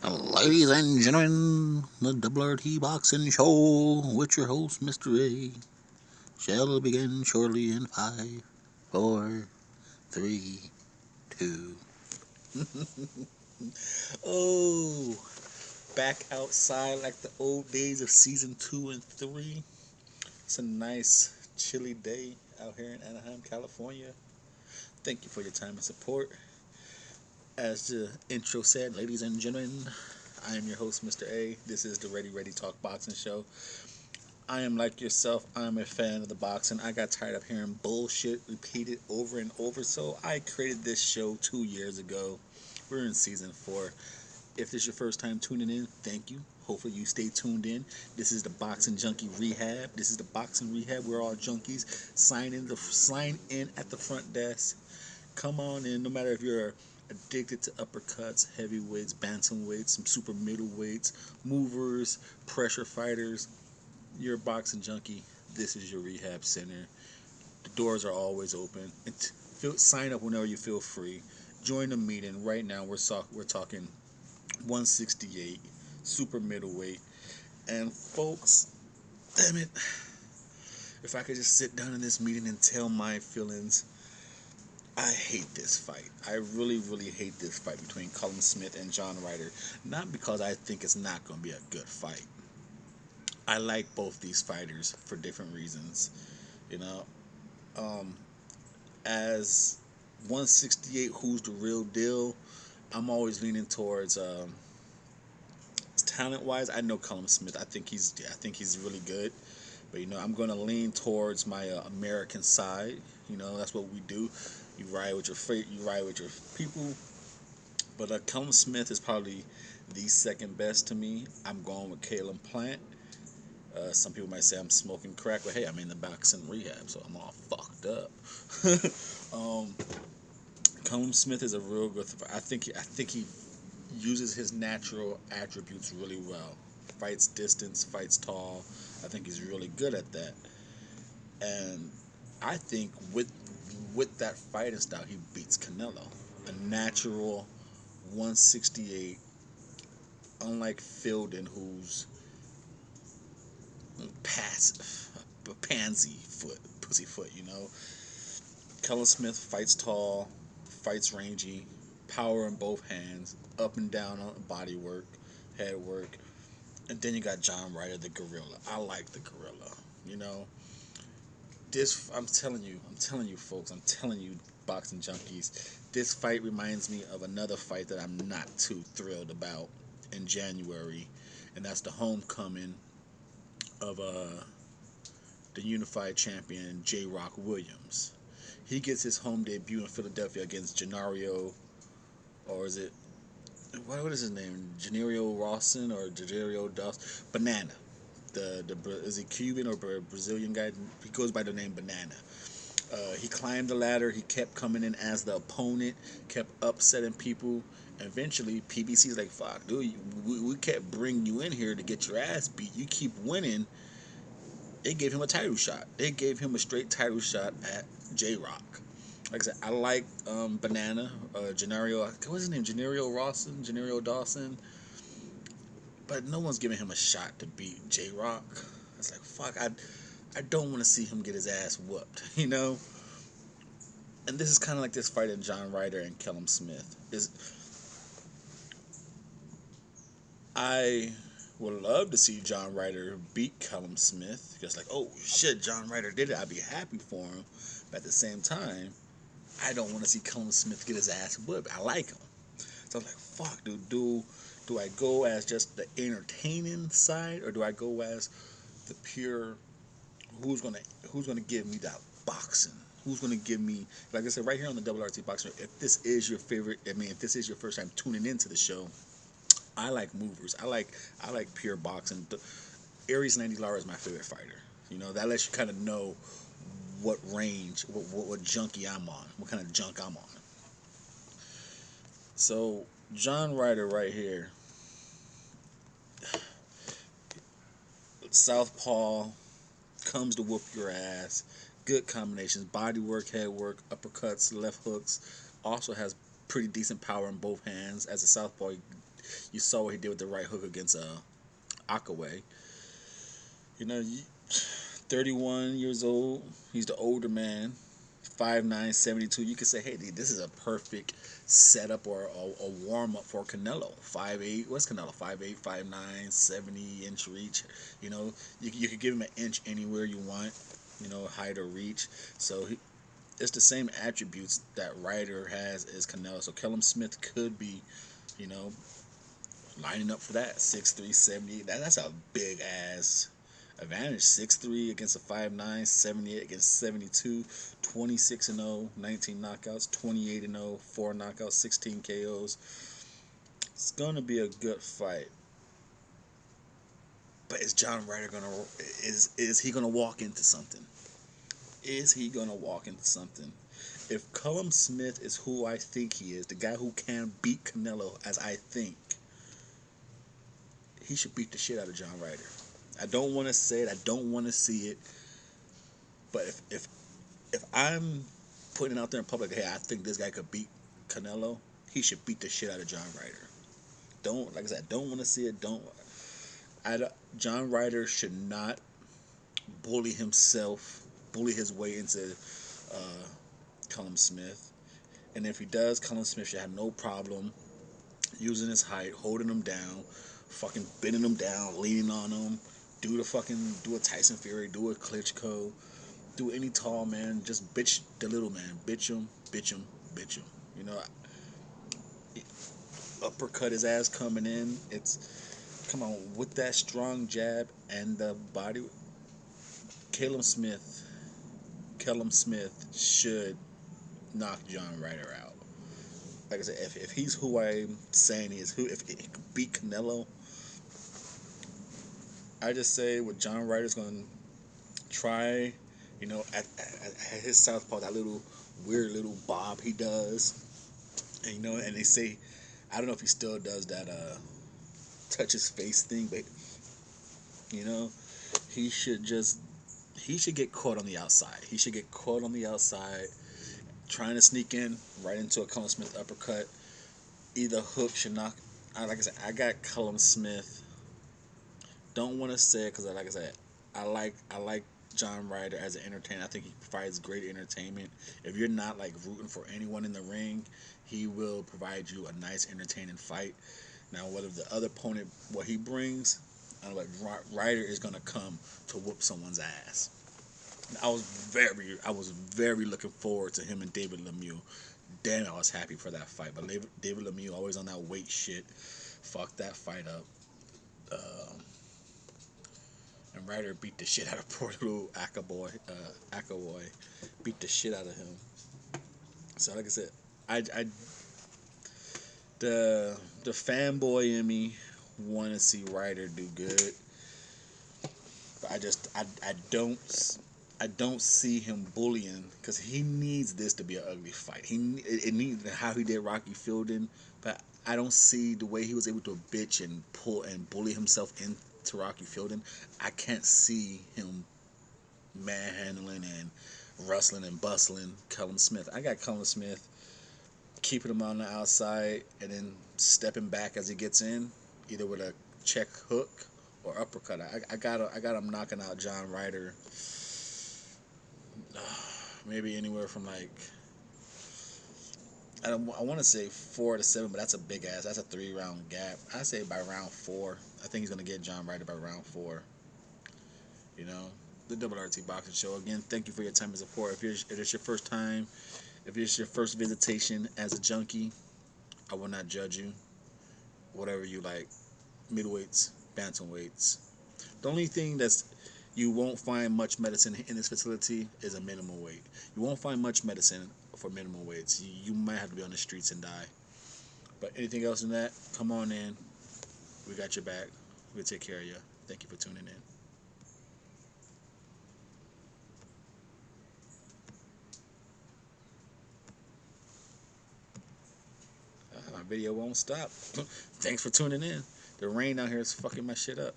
Ladies and gentlemen, the Double RT Boxing Show with your host, Mr.A, shall begin shortly in 5, 4, 3, 2. Oh, back outside like the old days of season 2 and 3. It's a nice, chilly day out here in Anaheim, California. Thank you for your time and support. As the intro said, ladies and gentlemen, I am your host, Mr.A. This is the Ready Talk Boxing Show. I am like yourself. I'm a fan of the boxing. I got tired of hearing bullshit repeated over and over, so I created this show 2 years ago. We're in season 4. If this is your first time tuning in, thank you. Hopefully you stay tuned in. This is the Boxing Junkie Rehab. This is the Boxing Rehab. We're all junkies. Sign in at the front desk. Come on in, no matter if you're addicted to uppercuts, heavyweights, bantamweights, some super middleweights, movers, pressure fighters. You're a boxing junkie. This is your rehab center. The doors are always open. Sign up whenever you feel free. Join the meeting right now. We're talking 168, super middleweight, and folks, damn it, if I could just sit down in this meeting and tell my feelings. I hate this fight. I really hate this fight between Callum Smith and John Ryder. Not because I think it's not going to be a good fight. I like both these fighters for different reasons. You know, um, as 168, who's the real deal? I'm always leaning towards talent wise. I know Callum Smith. I think he's really good. But I'm going to lean towards my American side. That's what we do. You ride with your fate. You ride with your people. But Callum Smith is probably the second best to me. I'm going with Callum Plant. Some people might say I'm smoking crack, but hey, I'm in the boxing rehab, so I'm all fucked up. um, Callum Smith is a real good. I think he uses his natural attributes really well. Fights distance, fights tall. I think he's really good at that. And I think with that fighting style, he beats Canelo. A natural 168, unlike Fielding, who's pansy foot, pussyfoot. Callum Smith fights tall, fights rangy, power in both hands, up and down on body work, head work. And then you got John Ryder, the gorilla. I like the gorilla. You know, I'm telling you, folks, I'm telling you, boxing junkies, this fight reminds me of another fight that I'm not too thrilled about in January, and that's the homecoming of the unified champion J. Rock Williams. He gets his home debut in Philadelphia against Gennario, or is it what is his name? Gennario Rawson or Gennario Dawson? Banana. The is he Cuban or Brazilian guy? He goes by the name Banana. He climbed the ladder. He kept coming in as the opponent, kept upsetting people. Eventually, PBC's like, "Fuck, dude, we kept bringing you in here to get your ass beat. You keep winning." They gave him a title shot. They gave him a straight title shot at J Rock. Like I said, I like Banana, Gennario. What's his name? Gennario Rawson, Gennario Dawson. But no one's giving him a shot to beat J Rock. It's like, fuck, I don't want to see him get his ass whooped, And this is kind of like this fight in John Ryder and Callum Smith. I would love to see John Ryder beat Callum Smith. Just like, oh shit, John Ryder did it. I'd be happy for him. But at the same time, I don't want to see Callum Smith get his ass whooped. I like him. So I'm like, fuck, dude, do I go as just the entertaining side, or do I go as the pure who's gonna give me that boxing? Who's gonna give me, like I said, right here on the Double RT Boxing? If this is your favorite, if this is your first time tuning into the show, I like movers. I like pure boxing. Aries 90 Lara is my favorite fighter. That lets you kind of know what range, what junkie I'm on, what kind of junk I'm on. So John Ryder right here, southpaw, comes to whoop your ass. Good combinations, body work, head work, uppercuts, left hooks. Also has pretty decent power in both hands. As a southpaw, you saw what he did with the right hook against Akaway. You know, 31 years old. He's the older man. 5'9", 72. You could say, hey, this is a perfect setup or a warm up for Canelo. 5'8". What's Canelo? 5'8", 5'9", 70-inch reach. You know, you could give him an inch anywhere you want. You know, height or reach. So it's the same attributes that Ryder has as Canelo. So Callum Smith could be, you know, lining up for that. 6'3", 70. That's a big ass advantage. 6'3" against a 5'9", 78 against 72, 26-0, 19 knockouts, 28-0, 4 knockouts, 16 KOs. It's gonna be a good fight. But is John Ryder gonna is he gonna walk into something? Is he gonna walk into something? If Callum Smith is who I think he is, the guy who can beat Canelo as I think, he should beat the shit out of John Ryder. I don't want to say it. I don't want to see it. But if I'm putting it out there in public, hey, I think this guy could beat Canelo, he should beat the shit out of John Ryder. Don't, like I said, don't want to see it. John Ryder should not bully himself, bully his way into uh, Callum Smith. And if he does, Callum Smith should have no problem using his height, holding him down, fucking bending him down, leaning on him. Do a Tyson Fury, do a Klitschko, do any tall man. Just bitch the little man, bitch him, bitch him, bitch him. You know, uppercut his ass coming in. Come on with that strong jab and the body. Callum Smith, Callum Smith should knock John Ryder out. Like I said, if he's who I'm saying he is, if he could beat Canelo, I just say what John Ryder's going to try, you know, at his southpaw, that little weird little bob he does, and you know, and they say, I don't know if he still does that touch his face thing, but you know, he should just he should get caught on the outside. He should get caught on the outside, trying to sneak in right into a Callum Smith uppercut. Either hook should knock. Like I said, I got Callum Smith. Don't want to say it because, like I said, I like John Ryder as an entertainer. I think he provides great entertainment. If you're not like rooting for anyone in the ring, he will provide you a nice, entertaining fight. Now, whether the other opponent, what he brings, I don't know, like Ryder is gonna come to whoop someone's ass. I was very looking forward to him and David Lemieux. Damn, I was happy for that fight. But David Lemieux always on that weight shit. Fuck that fight up. And Ryder beat the shit out of poor little Akaboy. Beat the shit out of him. So like I said, I the fanboy in me want to see Ryder do good, but I don't see him bullying because he needs this to be an ugly fight. It needs how he did Rocky Fielding, but I don't see the way he was able to bitch and pull and bully himself into Rocky Fielding. I can't see him manhandling and rustling and bustling Callum Smith. I got Callum Smith keeping him on the outside and then stepping back as he gets in, either with a check hook or uppercut. I got him knocking out John Ryder. Maybe anywhere from like I want to say 4 to 7, but that's a big ass. That's a 3 round gap. I say by round 4. I think he's gonna get John Ryder by round 4. You know, the Double RT Boxing Show. Again, thank you for your time and support. If it's your first time, if it's your first visitation as a junkie, I will not judge you. Whatever you like, middleweights, bantamweights. The only thing that's you won't find much medicine in this facility is a minimum weight. You won't find much medicine for minimum weights. You might have to be on the streets and die. But anything else than that, come on in. We got your back. We'll take care of you. Thank you for tuning in. My video won't stop. Thanks for tuning in. The rain out here is fucking my shit up.